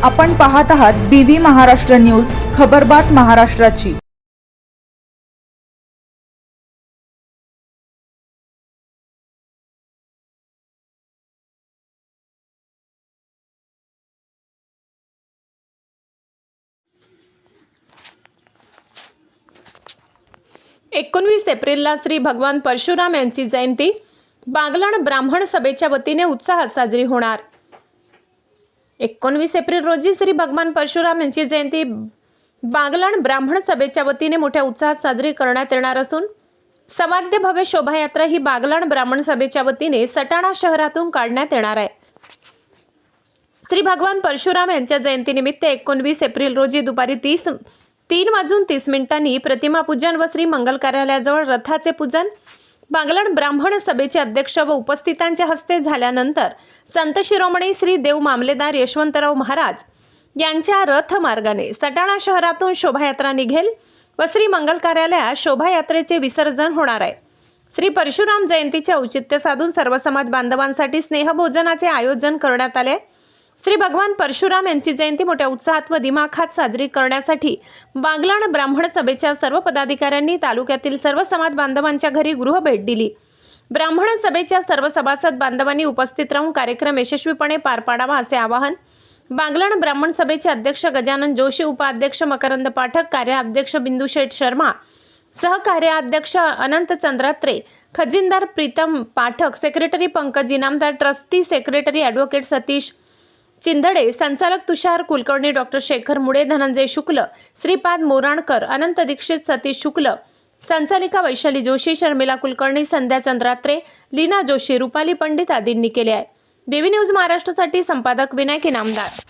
आपण पाहत आहात BV महाराष्ट्र न्यूज, खबरबात महाराष्ट्राची। एकोणवीस एप्रिलला श्री भगवान परशुराम यांची जयंती बागलाण ब्राह्मण सभेच्या वतीने उत्साहात साजरी होणार। 19 एप्रिल रोजी श्री भगवान परशुराम यांची जयंती बागलाण ब्राह्मण सभेच्या वतीने मोठ्या उत्साहात साजरी करण्यात येणार असून सवाद्य भव्य शोभायात्रा ही बागलाण ब्राह्मण सभेच्या वतीने सटाणा शहरातून काढण्यात येणार आहे। श्री भगवान परशुराम यांच्या जयंतीनिमित्त 19 एप्रिल रोजी दुपारी 3:30 प्रतिमा पूजन व श्री मंगल कार्यालयाजवळ रथाचे पूजन बागलाण ब्राह्मण सभेचे अध्यक्ष व उपस्थितांच्या हस्ते झाल्यानंतर संत शिरोमणी श्री देव मामलेदार यशवंतराव महाराज यांच्या रथ मार्गाने सटाणा शहरातून शोभायात्रा निघेल व श्री मंगल कार्यालयात शोभायात्रेचे विसर्जन होणार आहे। श्री परशुराम जयंतीचे औचित्य साधून सर्व समाज बांधवांसाठी स्नेहभोजनाचे आयोजन करण्यात आले। श्री भगवान परशुराम यांची जयंती मोठ्या उत्साहात व दिमाखात साजरी करण्यासाठी बागलाण ब्राह्मण सभेच्या सर्व पदाधिकाऱ्यांनी तालुक्यातील सर्व समाज बांधवांच्या घरी गृह भेट दिली। ब्राह्मण सभेच्या सर्व सभासद बांधवांनी उपस्थित राहून कार्यक्रम यशस्वीपणे पार पाडावा असे आवाहन बागलाण ब्राह्मण सभेचे अध्यक्ष गजानन जोशी, उपाध्यक्ष मकरंद पाठक, कार्याध्यक्ष बिंदुशेठ शर्मा, सहकार्याध्यक्ष अनंत चंद्रात्रे, खजिनदार Pritam Pathak, secretary Pankaj Inamdar, trustee secretary advocate Satish Chindhade, संचालक तुषार कुलकर्णी, डॉक्टर शेखर मुळे, धनंजय शुक्ल, श्रीपाद मोराणकर, अनंत दीक्षित, सतीश शुक्ल, संचालिका वैशाली जोशी, शर्मिला कुलकर्णी, संध्या चंद्रात्रे, लीना जोशी, रुपाली पंडित आदींनी केले आहे। BV न्यूज महाराष्ट्रासाठी संपादक विनायक इनामदार।